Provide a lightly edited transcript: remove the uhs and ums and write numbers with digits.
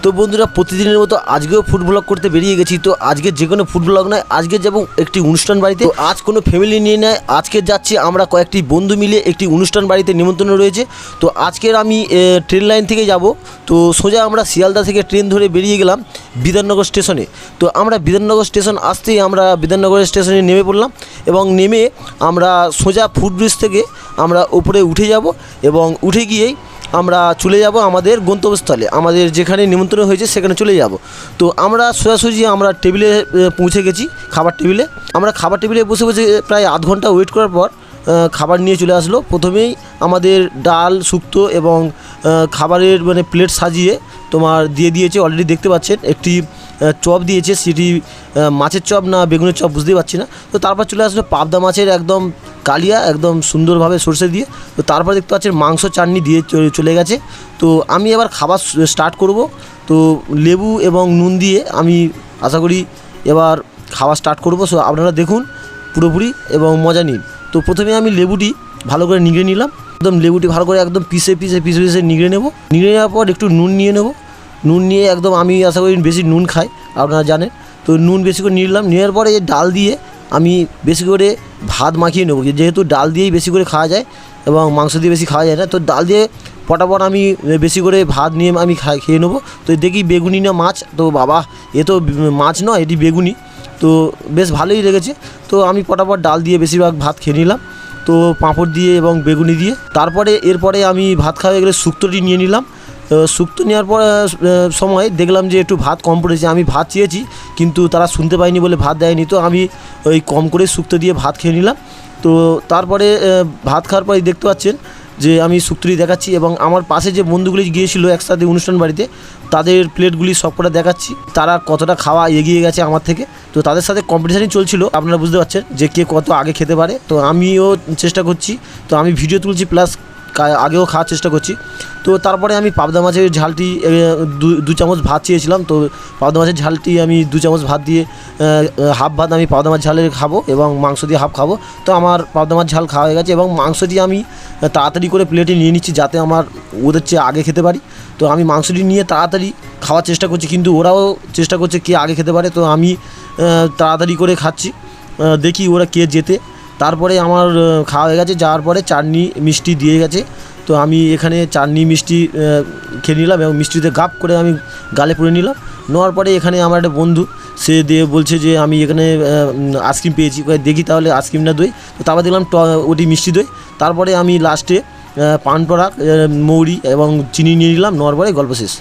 তো বন্ধুরা প্রতিদিনের মতো আজকেও ফুড ব্লগ করতে বেরিয়ে গেছি। তো আজকে যে কোনো ফুড ব্লগ নয়, আজকে যাব একটি অনুষ্ঠান বাড়িতে। তো আজ কোনো ফ্যামিলি নিয়ে নয়, আজকে যাচ্ছি আমরা কয়েকটি বন্ধু মিলে একটি অনুষ্ঠান বাড়িতে নিমন্ত্রণ রয়েছে। তো আজকের আমি ট্রেন লাইন থেকে যাব। তো সোজা আমরা শিয়ালদা থেকে ট্রেন ধরে বেরিয়ে গেলাম বিধাননগর স্টেশনে। তো আমরা বিধাননগর স্টেশন আসতেই আমরা বিধাননগর স্টেশনে নেমে পড়লাম এবং নেমে আমরা সোজা ফুটব্রিজ থেকে আমরা উপরে উঠে যাব এবং উঠে গিয়েই আমরা চলে যাব আমাদের গন্তব্যস্থলে, আমাদের যেখানে নিমন্ত্রণ হয়েছে সেখানে চলে যাব। তো আমরা সোজাসুজি আমরা টেবিলে পৌঁছে গেছি, খাবার টেবিলে। আমরা খাবার টেবিলে বসে বসে প্রায় আধ ঘন্টা ওয়েট করার পর খাবার নিয়ে চলে আসলো। প্রথমেই আমাদের ডাল, শুক্তো এবং খাবারের প্লেট সাজিয়ে তোমার দিয়ে দিয়েছে। অলরেডি দেখতে পাচ্ছেন একটি চপ দিয়েছে, সেটি মাছের চপ না বেগুনের চপ বুঝতেই পারছি না। তো তারপর চলে আসলো পাবদা মাছের একদম কালিয়া, একদম সুন্দরভাবে সরষে দিয়ে। তো তারপর দেখতে পাচ্ছেন মাংস চাটনি দিয়ে চলে গেছে। তো আমি এবার খাবার স্টার্ট করব। তো লেবু এবং নুন দিয়ে আমি আশা করি এবার খাওয়া স্টার্ট করব। সো আপনারা দেখুন পুরোপুরি এবং মজা নিন। তো প্রথমে আমি লেবুটি ভালো করে নিগড়ে নিলাম, একদম লেবুটি ভালো করে একদম পিসে নিগড়ে নেব। নিগড়ে নেওয়ার পর একটু নুন নিয়ে নেব। নুন নিয়ে একদম আমি আশা করি বেশি নুন খাই, আপনারা জানেন। তো নুন বেশি করে নিলাম। নেওয়ার পরে ডাল দিয়ে আমি বেশি করে ভাত মাখিয়ে নেবো, যেহেতু ডাল দিয়েই বেশি করে খাওয়া যায় এবং মাংস দিয়ে বেশি খাওয়া যায় না। তো ডাল দিয়ে পটাপট আমি বেশি করে ভাত নিয়ে আমি খেয়ে নেবো। তো দেখি বেগুনি না মাছ, তো বাবা এ তো মাছ নয়, এটি বেগুনি। তো বেশ ভালোই লেগেছে। তো আমি পটাপট ডাল দিয়ে বেশিরভাগ ভাত খেয়ে নিলাম, তো পাঁপড় দিয়ে এবং বেগুনি দিয়ে। তারপরে এরপরে আমি ভাত খাওয়া গেলে শুক্তোটি নিয়ে নিলাম। শুক্তো নেওয়ার পর সময় দেখলাম যে একটু ভাত কম পড়েছে। আমি ভাত চেয়েছি কিন্তু তারা শুনতে পায়নি বলে ভাত দেয়নি। তো আমি ওই কম করে শুক্তো দিয়ে ভাত খেয়ে নিলাম। তো তারপরে ভাত খাওয়ার পরে দেখতে পাচ্ছেন যে আমি শুক্তোটি দেখাচ্ছি এবং আমার পাশে যে বন্ধুগুলি গিয়েছিল একসাথে অনুষ্ঠান বাড়িতে, তাদের প্লেটগুলি সবকটা দেখাচ্ছি, তারা কতটা খাওয়া এগিয়ে গেছে আমার থেকে। তো তাদের সাথে কম্পিটিশানই চলছিল, আপনারা বুঝতে পারছেন যে কে কত আগে খেতে পারে। তো আমিও চেষ্টা করছি, তো আমি ভিডিও তুলছি প্লাস আগেও খাওয়ার চেষ্টা করছি। তো তারপরে আমি পাবদা মাছের ঝালটি দু চামচ ভাত চেয়েছিলাম। তো পাবদা মাছের ঝালটি আমি 2 চামচ ভাত দিয়ে হাফ ভাত আমি পাবদা মাছ ঝালের খাবো এবং মাংস দিয়ে হাফ খাবো। তো আমার পাবদা মাছ ঝাল খাওয়া হয়ে গেছে এবং মাংসটি আমি তাড়াতাড়ি করে প্লেটে নিয়ে নিচ্ছি যাতে আমার ওদের চেয়ে আগে খেতে পারি। তো আমি মাংসটি নিয়ে তাড়াতাড়ি খাওয়ার চেষ্টা করছি, কিন্তু ওরাও চেষ্টা করছে কে আগে খেতে পারে। তো আমি তাড়াতাড়ি করে খাচ্ছি, দেখি ওরা কে জেতে। তারপরে আমার খাওয়া হয়ে গেছে, যাওয়ার পরে চাটনি মিষ্টি দিয়ে গেছে। তো আমি এখানে চাটনি মিষ্টি খেয়ে নিলাম এবং মিষ্টিতে গাপ করে আমি গালে পুরে নিলাম। নেওয়ার পরে এখানে আমার একটা বন্ধু সে দিয়ে বলছে যে আমি এখানে আইসক্রিম পেয়েছি, দেখি তাহলে আইসক্রিম না দই। তো তারপর দেখলাম ওটি মিষ্টি দই। তারপরে আমি লাস্টে পান পরাগ, মৌরি এবং চিনি নিয়ে নিলাম। নেওয়ার পরে গল্প শেষ।